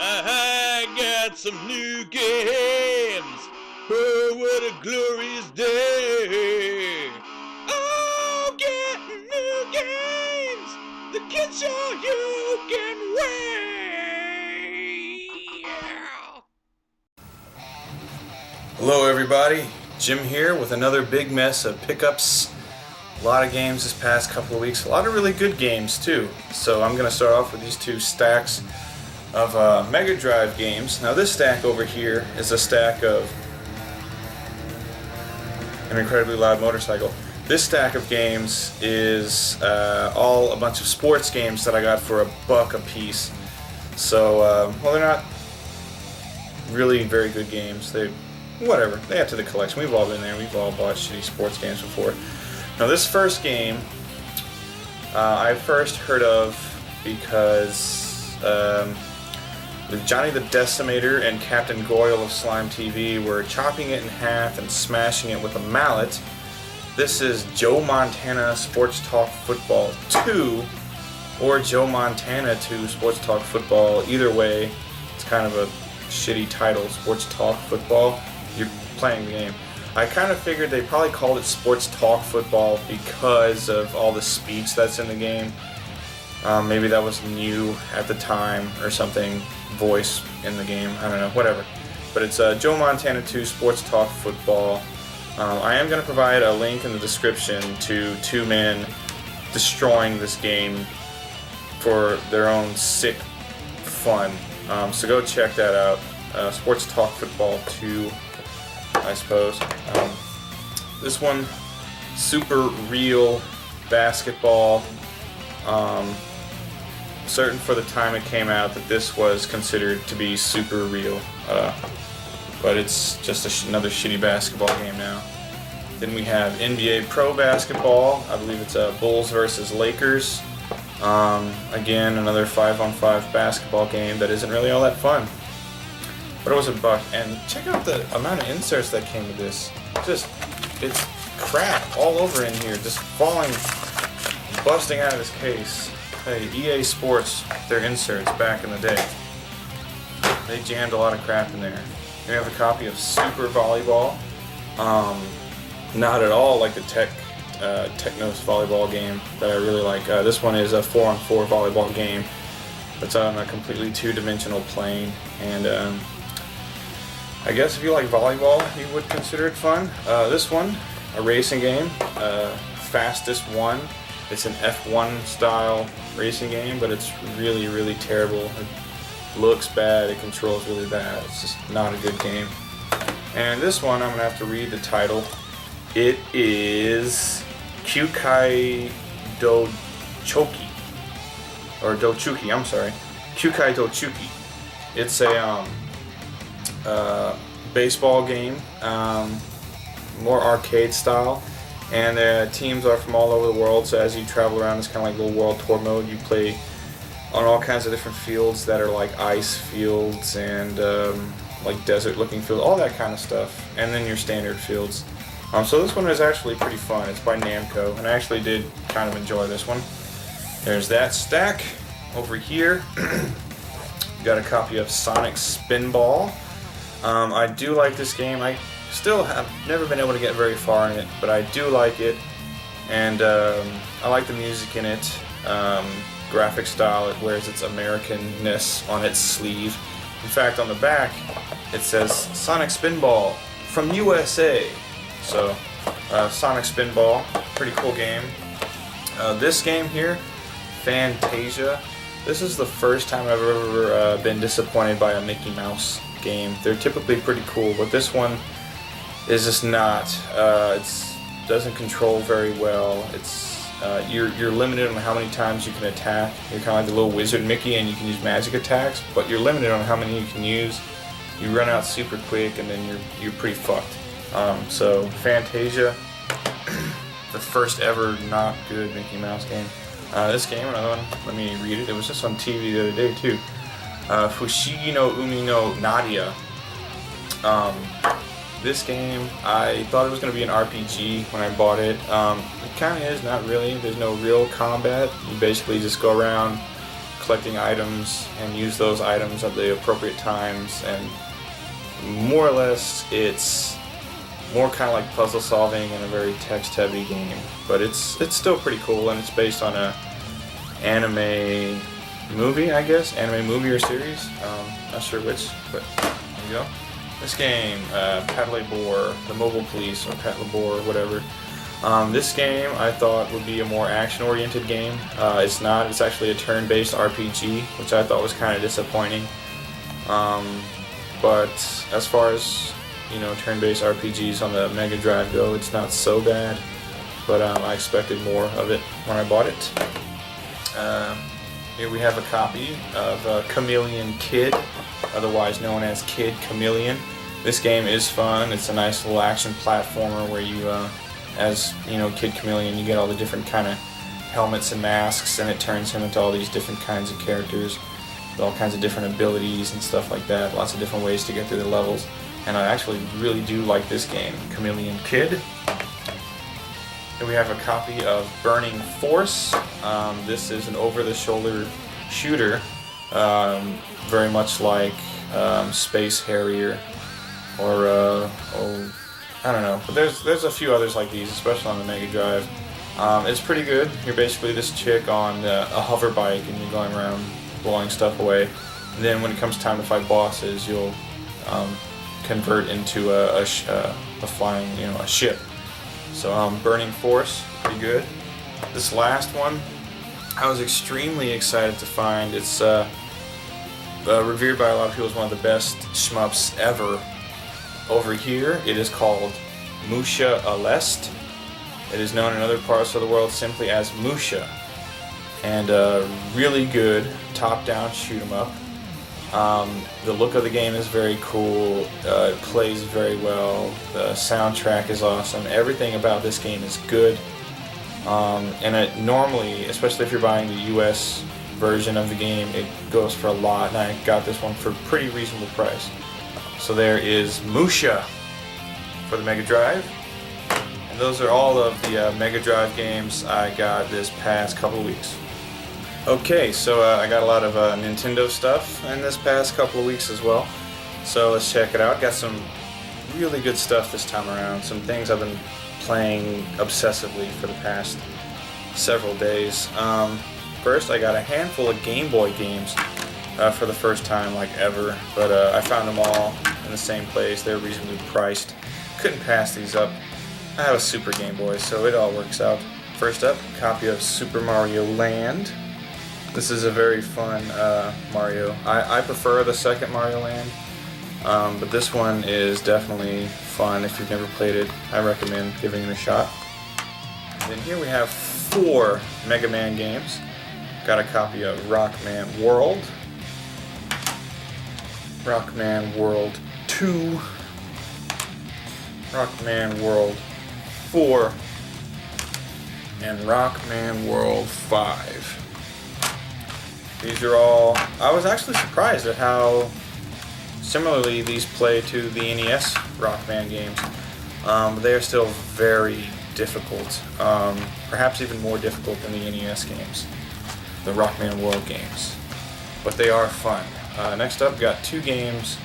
I got some new games. Oh, what a glorious day. Oh, get new games. The kids show you can wait. Hello everybody, Jim here with another big mess of pickups. A lot of games this past couple of weeks, a lot of really good games too. So I'm going to start off with these two stacks of Mega Drive games. Now this stack over here is a stack of an incredibly loud motorcycle. This stack of games is all a bunch of sports games that I got for $1 a piece. So, well, they're not really very good games. Whatever, they add to the collection. We've all been there. We've all bought shitty sports games before. Now this first game, I first heard of because Johnny the Decimator and Captain Goyle of Slime TV were chopping it in half and smashing it with a mallet. This is Joe Montana Sports Talk Football 2, or Joe Montana 2 Sports Talk Football. Either way, it's kind of a shitty title, Sports Talk Football. You're playing the game. I kind of figured they probably called it Sports Talk Football because of all the speech that's in the game. Maybe that was new at the time or something, voice in the game, I don't know, whatever. But it's Joe Montana 2 Sports Talk Football. I am going to provide a link in the description to two men destroying this game for their own sick fun. So go check that out. Sports Talk Football 2, I suppose. This one, super real basketball. Certain for the time it came out that this was considered to be super real, but it's just another shitty basketball game now. Then we have NBA Pro Basketball. I believe it's Bulls versus Lakers. Again, another 5-on-5 basketball game that isn't really all that fun. But it was $1, and check out the amount of inserts that came with this. It's crap all over in here, just falling, busting out of this case. Hey, EA Sports, their inserts back in the day, they jammed a lot of crap in there. We have a copy of Super Volleyball. Not at all like the Technos volleyball game that I really like. This one is a 4-on-4 volleyball game that's on a completely two-dimensional plane, and I guess if you like volleyball, you would consider it fun. This one, a racing game, Fastest One. It's an F1 style racing game, but it's really, really terrible. It looks bad, it controls really bad. It's just not a good game. And this one, I'm gonna have to read the title. It is Kyukai Dochoki, or Dochuki, I'm sorry. Kyukai Dochuki. It's a baseball game, more arcade style. And the teams are from all over the world, so as you travel around, it's kind of like little world tour mode. You play on all kinds of different fields that are like ice fields and like desert-looking fields, all that kind of stuff, and then your standard fields. So this one is actually pretty fun. It's by Namco, and I actually did kind of enjoy this one. There's that stack. Over here, got a copy of Sonic Spinball. I do like this game. I still have never been able to get very far in it, but I do like it, and I like the music in it. Graphic style, it wears its Americanness on its sleeve. In fact, on the back it says Sonic Spinball from USA. So Sonic Spinball, pretty cool game. This game here, Fantasia, this is the first time I've ever been disappointed by a Mickey Mouse game. They're typically pretty cool, but this one is just not. It doesn't control very well. You're limited on how many times you can attack. You're kind of like the little wizard Mickey, and you can use magic attacks, but you're limited on how many you can use. You run out super quick, and then you're pretty fucked. So Fantasia, the first ever not good Mickey Mouse game. This game, another one. Let me read it. It was just on TV the other day too. Fushigi no Umi no Nadia. This game, I thought it was going to be an RPG when I bought it. It kind of is, not really. There's no real combat. You basically just go around collecting items and use those items at the appropriate times, and more or less it's more kind of like puzzle solving in a very text heavy game, but it's still pretty cool, and it's based on a anime movie, I guess, anime movie or series, not sure which, but there you go. This game, Paddle-A-Boar, the Mobile Police, or Paddle-A-Boar, whatever. This game I thought would be a more action-oriented game. It's not. It's actually a turn-based RPG, which I thought was kind of disappointing. But as far as turn-based RPGs on the Mega Drive go, it's not so bad. But I expected more of it when I bought it. Here we have a copy of Chameleon Kid, otherwise known as Kid Chameleon. This game is fun. It's a nice little action platformer where you, as Kid Chameleon, you get all the different kind of helmets and masks, and it turns him into all these different kinds of characters with all kinds of different abilities and stuff like that. Lots of different ways to get through the levels, and I actually really do like this game, Chameleon Kid. Here we have a copy of Burning Force. This is an over-the-shoulder shooter, very much like Space Harrier, or I don't know. But there's a few others like these, especially on the Mega Drive. It's pretty good. You're basically this chick on a hover bike, and you're going around blowing stuff away. And then when it comes time to fight bosses, you'll convert into a flying, a ship. So Burning Force, pretty good. This last one, I was extremely excited to find. It's revered by a lot of people as one of the best shmups ever. Over here, it is called Musha Alest. It is known in other parts of the world simply as Musha. And really good top-down shoot 'em up. The look of the game is very cool. It plays very well. The soundtrack is awesome. Everything about this game is good. And it normally, especially if you're buying the US version of the game, it goes for a lot. And I got this one for a pretty reasonable price. So there is Musha for the Mega Drive. And those are all of the Mega Drive games I got this past couple of weeks. Okay, so I got a lot of Nintendo stuff in this past couple of weeks as well. So let's check it out. Got some really good stuff this time around. Some things I've been playing obsessively for the past several days. First, I got a handful of Game Boy games for the first time like ever. But I found them all in the same place. They're reasonably priced. Couldn't pass these up. I have a Super Game Boy, so it all works out. First up, a copy of Super Mario Land. This is a very fun Mario. I prefer the second Mario Land, but this one is definitely fun. If you've never played it, I recommend giving it a shot. Then here we have 4 Mega Man games. Got a copy of Rockman World, Rockman World 2, Rockman World 4, and Rockman World 5. These are all, I was actually surprised at how similarly these play to the NES Rockman games. They are still very difficult, perhaps even more difficult than the NES games, the Rockman World games. But they are fun. Next up, got 2 games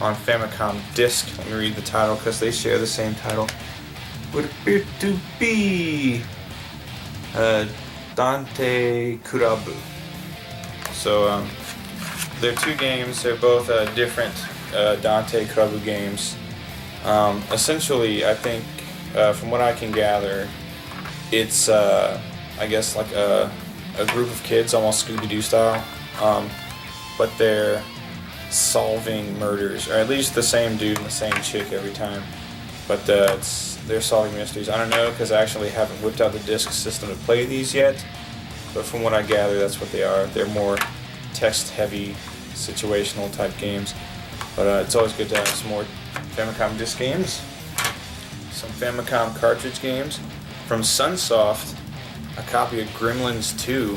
on Famicom Disk. Let me read the title because they share the same title. Would appear to be Dante Kurabu. So they're 2 games. They're both different Dante Kurabu games. Essentially, I think from what I can gather, it's I guess like a group of kids, almost Scooby-Doo style, but they're solving murders, or at least the same dude and the same chick every time. But they're solving mysteries. I don't know because I actually haven't whipped out the disc system to play these yet. But from what I gather, that's what they are. They're more text-heavy, situational type games. But it's always good to have some more Famicom disc games. Some Famicom cartridge games. From Sunsoft, a copy of Gremlins 2.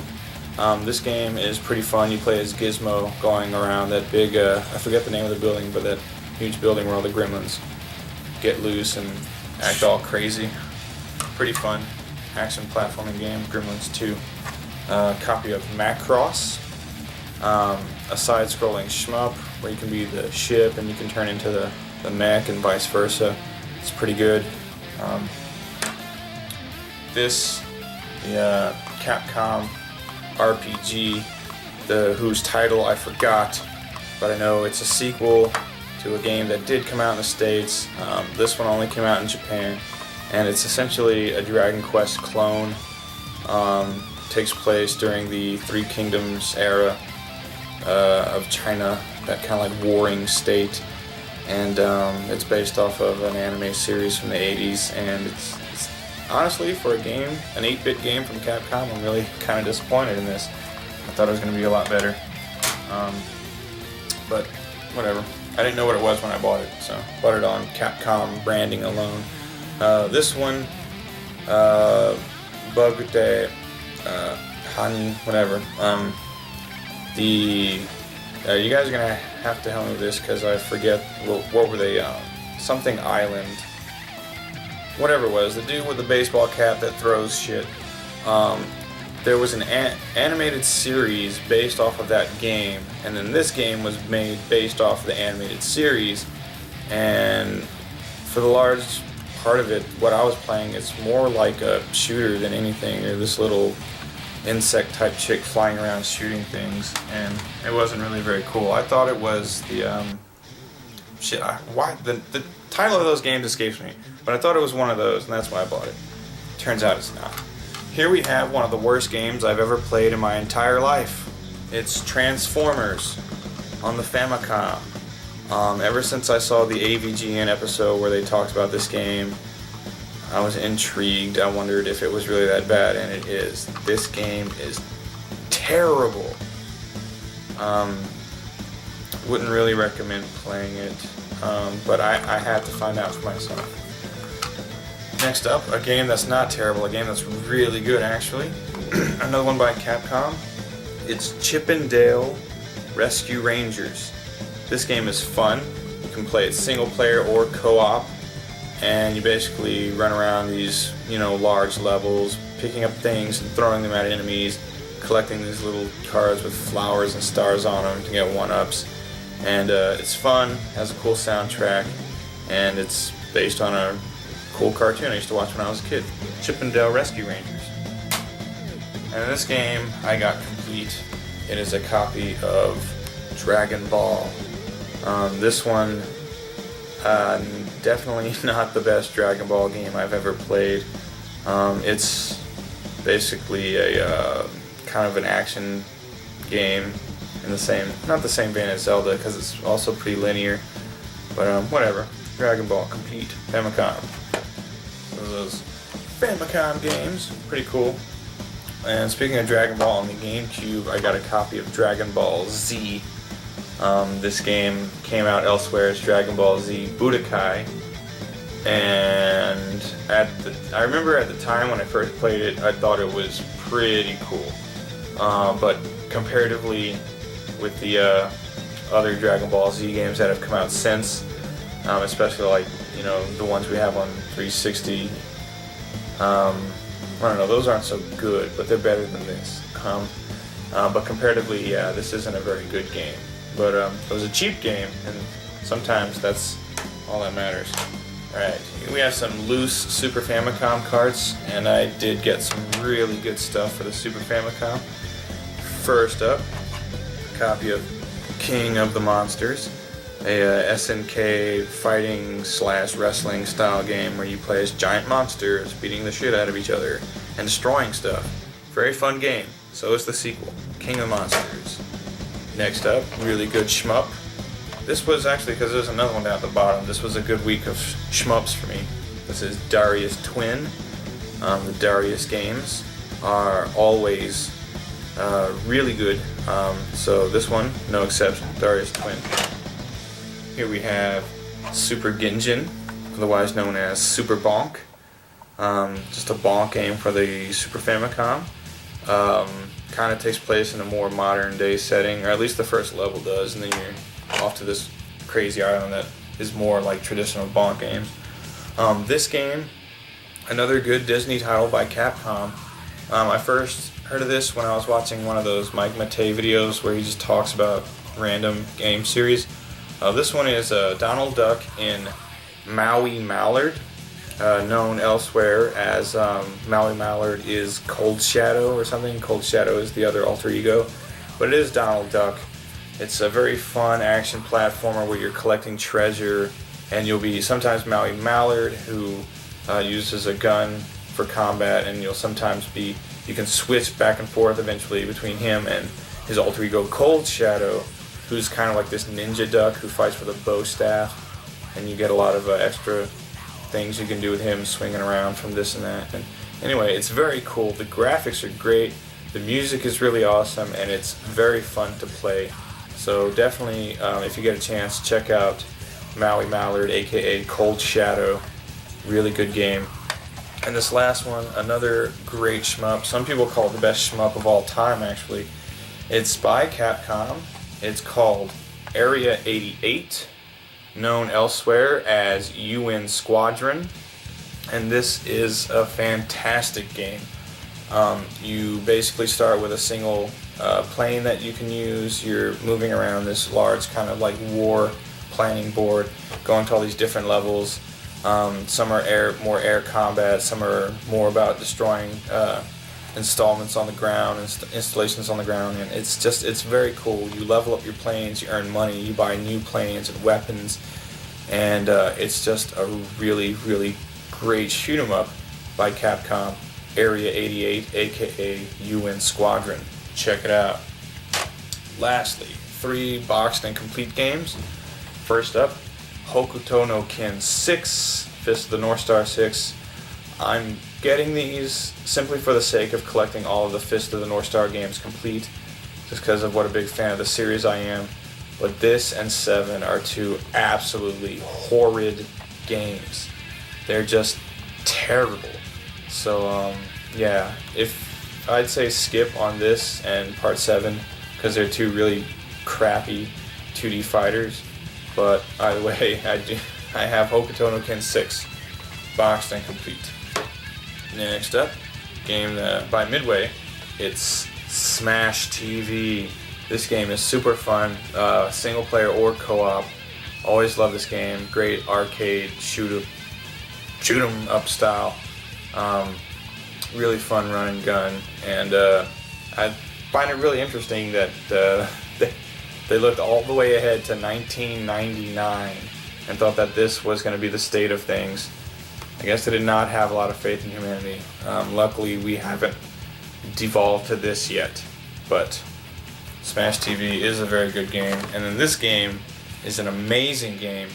This game is pretty fun. You play as Gizmo going around that big, I forget the name of the building, but that huge building where all the gremlins get loose and act all crazy. Pretty fun. Action platforming game, Gremlins 2. Copy of Macross. a side-scrolling shmup where you can be the ship and you can turn into the mech and vice versa. It's pretty good. The Capcom RPG, whose title I forgot, but I know it's a sequel to a game that did come out in the States. This one only came out in Japan, and it's essentially a Dragon Quest clone. Takes place during the Three Kingdoms era of China, that kind of like warring state, and it's based off of an anime series from the 80s, and it's honestly, for a game, an 8-bit game from Capcom, I'm really kind of disappointed in this. I thought it was going to be a lot better, but whatever. I didn't know what it was when I bought it, so bought it on Capcom branding alone. This one, Bugde, Hani, whatever. You guys are gonna have to help me with this because I forget what were they? Something Island. Whatever it was, the dude with the baseball cap that throws shit. There was an animated series based off of that game, and then this game was made based off of the animated series. And for the large part of it, what I was playing, it's more like a shooter than anything. You're this little insect type chick flying around shooting things, and it wasn't really very cool. I thought it was the the title of those games escapes me, but I thought it was one of those, and that's why I bought it. Turns out it's not. Here we have one of the worst games I've ever played in my entire life. It's Transformers on the Famicom. Ever since I saw the AVGN episode where they talked about this game, I was intrigued. I wondered if it was really that bad, and it is. This game is terrible. Wouldn't really recommend playing it, but I had to find out for myself. Next up, a game that's not terrible, a game that's really good actually. Another one by Capcom. It's Chip 'n Dale Rescue Rangers. This game is fun. You can play it single player or co-op, and you basically run around these, large levels, picking up things and throwing them at enemies, collecting these little cards with flowers and stars on them to get 1-ups. And it's fun, has a cool soundtrack, and it's based on a cool cartoon I used to watch when I was a kid, Chip 'n Dale Rescue Rangers. And in this game, I got complete. It is a copy of Dragon Ball. This one, definitely not the best Dragon Ball game I've ever played. It's basically a kind of an action game in not the same vein as Zelda, because it's also pretty linear, but whatever. Dragon Ball Complete, Famicom. Those Famicom games, pretty cool. And speaking of Dragon Ball, on the GameCube, I got a copy of Dragon Ball Z. This game came out elsewhere as Dragon Ball Z Budokai, and I remember at the time when I first played it, I thought it was pretty cool. But comparatively with the other Dragon Ball Z games that have come out since, especially like the ones we have on 360, I don't know, those aren't so good, but they're better than this. But comparatively, yeah, this isn't a very good game. But it was a cheap game, and sometimes that's all that matters. Alright, we have some loose Super Famicom carts, and I did get some really good stuff for the Super Famicom. First up, a copy of King of the Monsters, a SNK fighting / wrestling style game where you play as giant monsters beating the shit out of each other and destroying stuff. Very fun game. So is the sequel, King of the Monsters. Next up, really good shmup. This was actually, because there's another one down at the bottom, this was a good week of shmups for me. This is Darius Twin. The Darius games are always really good. So this one, no exception, Darius Twin. Here we have Super Ginjin, otherwise known as Super Bonk. Just a bonk game for the Super Famicom. Kind of takes place in a more modern day setting, or at least the first level does, and then you're off to this crazy island that is more like traditional bonk games. This game, another good Disney title by Capcom. I first heard of this when I was watching one of those Mike Matei videos where he just talks about random game series. This one is Donald Duck in Maui Mallard, known elsewhere as Maui Mallard is Cold Shadow or something. Cold Shadow is the other alter ego, but it is Donald Duck. It's a very fun action platformer where you're collecting treasure, and you'll be sometimes Maui Mallard, who uses a gun for combat, and you'll sometimes be, you can switch back and forth eventually between him and his alter ego Cold Shadow, who's kind of like this ninja duck who fights with a bow staff, and you get a lot of extra things you can do with him, swinging around from this and that. And anyway, it's very cool. The graphics are great, the music is really awesome, and it's very fun to play. So definitely, if you get a chance, check out Maui Mallard, aka Cold Shadow. Really good game. And this last one, another great shmup. Some people call it the best shmup of all time, actually. It's by Capcom. It's called Area 88, known elsewhere as UN Squadron. And this is a fantastic game. You basically start with a single plane that you can use. You're moving around this large kind of like war planning board, going to all these different levels. Some are more air combat, some are more about destroying installments on the ground, installations on the ground, and it's very cool. You level up your planes, you earn money, you buy new planes and weapons, and it's just a really, really great shoot 'em up by Capcom. Area 88, aka UN Squadron. Check it out. Lastly, 3 boxed and complete games. First up, Hokuto no Ken 6, Fist of the North Star 6. I'm getting these simply for the sake of collecting all of the Fist of the North Star games complete, just because of what a big fan of the series I am. But this and 7 are 2 absolutely horrid games. They're just terrible. So yeah, if I'd say skip on this and part 7, because they're 2 really crappy 2D fighters. But either way, I have Hokuto no Ken 6 boxed and complete. Next up, game by Midway. It's Smash TV. This game is super fun, single player or co-op. Always love this game. Great arcade shoot 'em up style. Really fun run and gun, and I find it really interesting that they looked all the way ahead to 1999 and thought that this was going to be the state of things. I guess they did not have a lot of faith in humanity. Luckily, we haven't devolved to this yet, but Smash TV is a very good game, and then this game is an amazing game.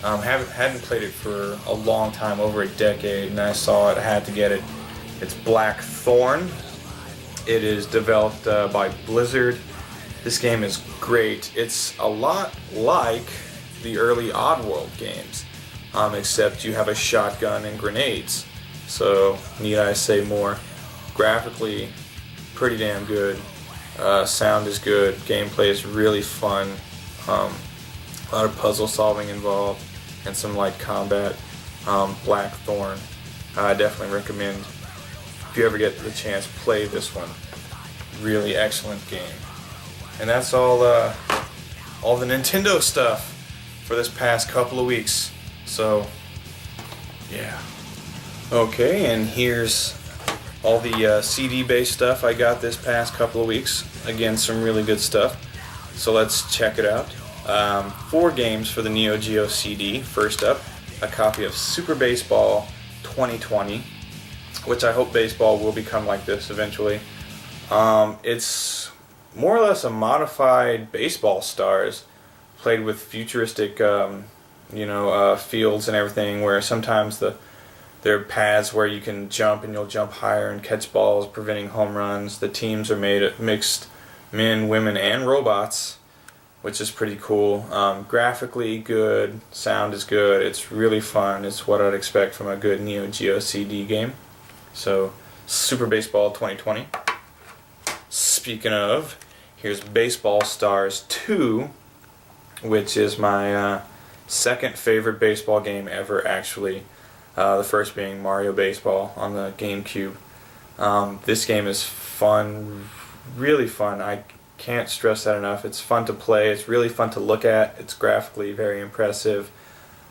Hadn't played it for a long time, over a decade, and I saw it, I had to get it. It's Blackthorn. It is developed by Blizzard. This game is great. It's a lot like the early Oddworld games, except you have a shotgun and grenades. So, need I say more? Graphically, pretty damn good. Sound is good. Gameplay is really fun. A lot of puzzle solving involved and some light combat. Blackthorn. I definitely recommend, if you ever get the chance, play this one. Really excellent game. And that's all the Nintendo stuff for this past couple of weeks. So, yeah. Okay, and here's all the CD-based stuff I got this past couple of weeks. Again, some really good stuff. So let's check it out. 4 games for the Neo Geo CD. First up, a copy of Super Baseball 2020, which I hope baseball will become like this eventually. It's more or less a modified Baseball Stars, played with futuristic, fields and everything, where sometimes there are paths where you can jump and you'll jump higher and catch balls, preventing home runs. The teams are made of mixed men, women, and robots, which is pretty cool. Graphically good, sound is good, it's really fun. It's what I'd expect from a good Neo Geo CD game. So, Super Baseball 2020. Speaking of, here's Baseball Stars 2, which is my second favorite baseball game ever, actually. The first being Mario Baseball on the GameCube. This game is fun, really fun. I can't stress that enough. It's fun to play. It's really fun to look at. It's graphically very impressive.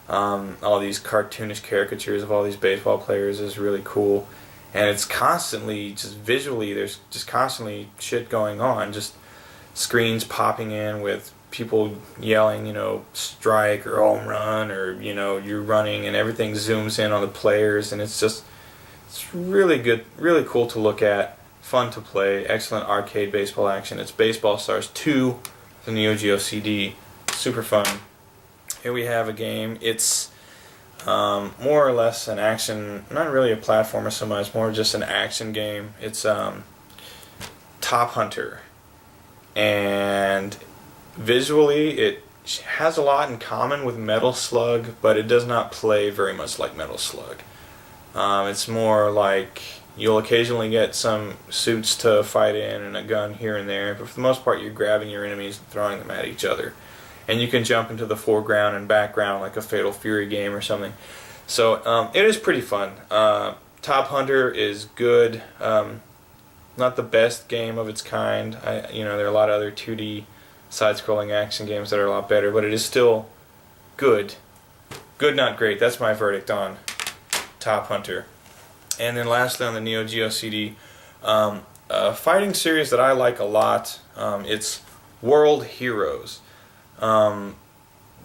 All these cartoonish caricatures of all these baseball players is really cool. And it's constantly, just visually, there's just constantly shit going on. Just screens popping in with people yelling, strike or home run, or, you're running, and everything zooms in on the players. And it's really good, really cool to look at, fun to play, excellent arcade baseball action. It's Baseball Stars 2, the Neo Geo CD, super fun. Here we have a game. It's more or less an action, not really a platformer so much, more just an action game. It's Top Hunter, and visually it has a lot in common with Metal Slug, but it does not play very much like Metal Slug. It's more like you'll occasionally get some suits to fight in and a gun here and there, but for the most part you're grabbing your enemies and throwing them at each other. And you can jump into the foreground and background like a Fatal Fury game or something. So it is pretty fun. Top Hunter is good. Not the best game of its kind. There are a lot of other 2D side-scrolling action games that are a lot better, but it is still good. Good, not great. That's my verdict on Top Hunter. And then lastly on the Neo Geo CD, a fighting series that I like a lot. It's World Heroes.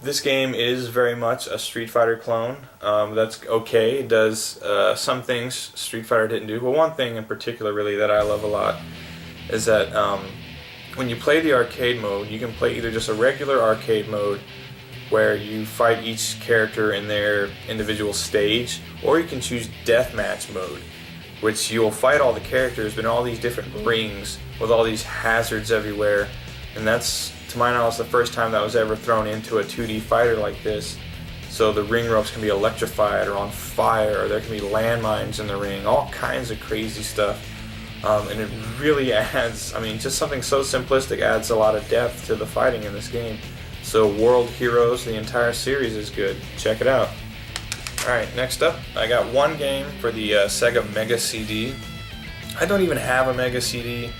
This game is very much a Street Fighter clone. That's okay. It does some things Street Fighter didn't do, but one thing in particular really that I love a lot is that when you play the arcade mode, you can play either just a regular arcade mode where you fight each character in their individual stage, or you can choose deathmatch mode, which you'll fight all the characters but in all these different rings with all these hazards everywhere. And that's, to my knowledge, the first time that was ever thrown into a 2D fighter like this. So the ring ropes can be electrified or on fire, or there can be landmines in the ring, all kinds of crazy stuff. And it really adds, just something so simplistic adds a lot of depth to the fighting in this game. So World Heroes, the entire series is good. Check it out. Alright, next up, I got one game for the Sega Mega CD. I don't even have a Mega CD.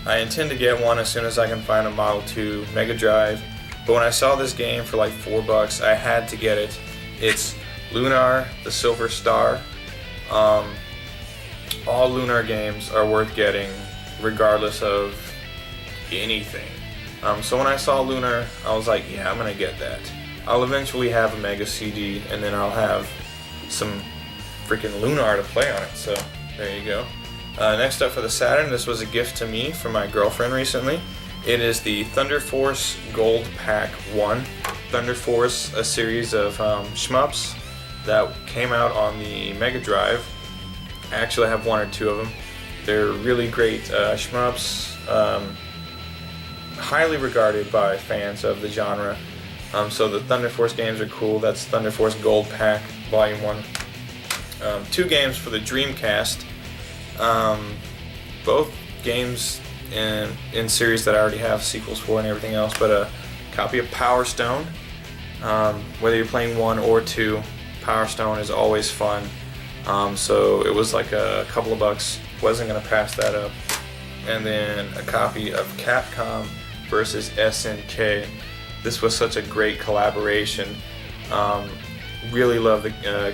I intend to get one as soon as I can find a Model 2 Mega Drive. But when I saw this game for like $4, I had to get it. It's Lunar, the Silver Star. All Lunar games are worth getting, regardless of anything. So when I saw Lunar, I was like, yeah, I'm gonna get that. I'll eventually have a Mega CD, and then I'll have some freaking Lunar to play on it. So there you go. Next up for the Saturn, this was a gift to me from my girlfriend recently. It is the Thunder Force Gold Pack 1. Thunder Force, a series of shmups that came out on the Mega Drive. I actually have one or two of them. They're really great shmups, highly regarded by fans of the genre. So the Thunder Force games are cool. That's Thunder Force Gold Pack Volume 1. 2 games for the Dreamcast. Both games in series that I already have sequels for and everything else, but a copy of Power Stone. Whether you're playing 1 or 2, Power Stone is always fun. So it was like a couple of bucks. Wasn't going to pass that up. And then a copy of Capcom versus SNK. This was such a great collaboration. Really love the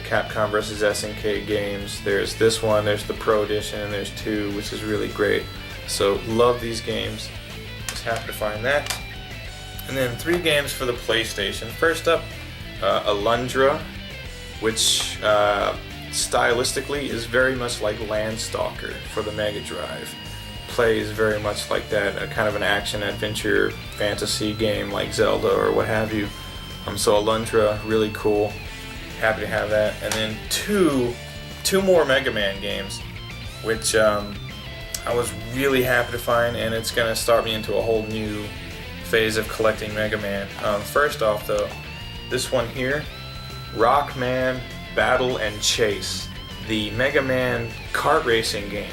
Capcom versus SNK games. There's this one, there's the Pro Edition, and there's 2, which is really great. So love these games. Just happy to find that. And then 3 games for the PlayStation. First up, Alundra, which stylistically is very much like Landstalker for the Mega Drive. Plays very much like that, a kind of an action-adventure fantasy game like Zelda or what have you. So Alundra, really cool. Happy to have that. And then two more Mega Man games, which I was really happy to find, and it's going to start me into a whole new phase of collecting Mega Man. First off, though, this one here, Rockman Battle and Chase, the Mega Man kart racing game.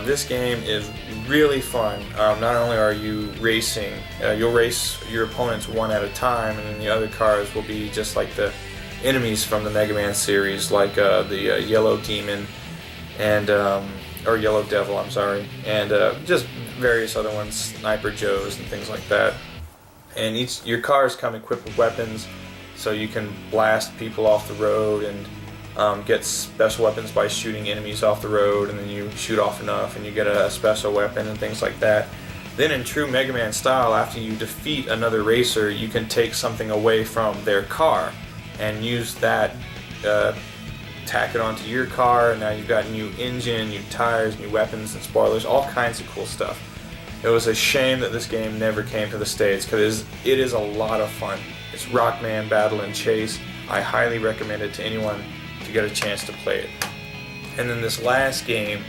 This game is really fun. Not only are you racing, you'll race your opponents one at a time, and then the other cars will be just like the enemies from the Mega Man series, like the Yellow Demon and or Yellow Devil, I'm sorry, and just various other ones, Sniper Joes and things like that. And your cars come equipped with weapons, so you can blast people off the road and get special weapons by shooting enemies off the road, and then you shoot off enough and you get a special weapon and things like that. Then in true Mega Man style, after you defeat another racer, you can take something away from their car and use that, tack it onto your car, and now you've got new engine, new tires, new weapons and spoilers, all kinds of cool stuff. It was a shame that this game never came to the States, because it is a lot of fun. It's Rockman Battle and Chase. I highly recommend it to anyone to get a chance to play it. And then this last game,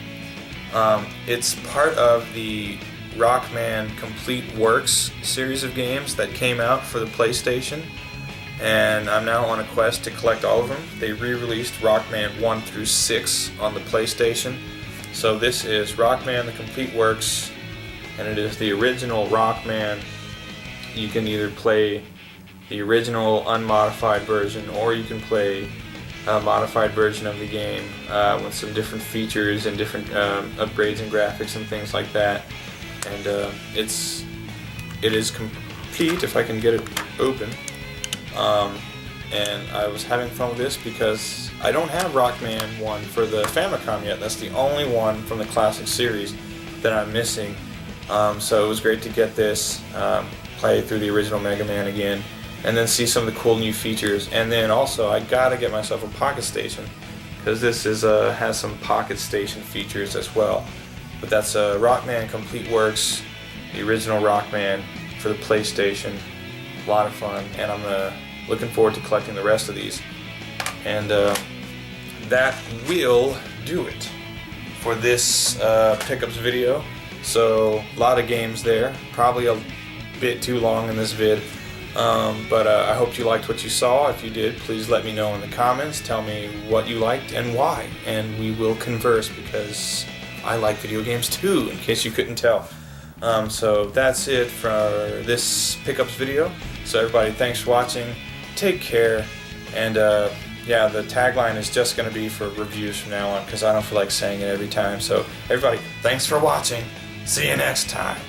it's part of the Rockman Complete Works series of games that came out for the PlayStation, and I'm now on a quest to collect all of them. They re-released Rockman 1 through 6 on the PlayStation. So this is Rockman the Complete Works, and it is the original Rockman. You can either play the original unmodified version, or you can play a modified version of the game with some different features and different upgrades and graphics and things like that. And it is complete, if I can get it open. And I was having fun with this because I don't have Rockman 1 for the Famicom yet. That's the only one from the classic series that I'm missing. So it was great to get this, play through the original Mega Man again, and then see some of the cool new features. And then also, I gotta get myself a Pocket Station, because this is has some Pocket Station features as well. But that's Rockman Complete Works, the original Rockman for the PlayStation. A lot of fun, and I'm looking forward to collecting the rest of these. And that will do it for this pickups video. So a lot of games there, probably a bit too long in this vid, but I hope you liked what you saw. If you did, please let me know in the comments. Tell me what you liked and why, and we will converse, because I like video games too, in case you couldn't tell. So that's it for this pickups video. So everybody, thanks for watching, take care, and yeah, the tagline is just going to be for reviews from now on, because I don't feel like saying it every time. So everybody, thanks for watching, see you next time.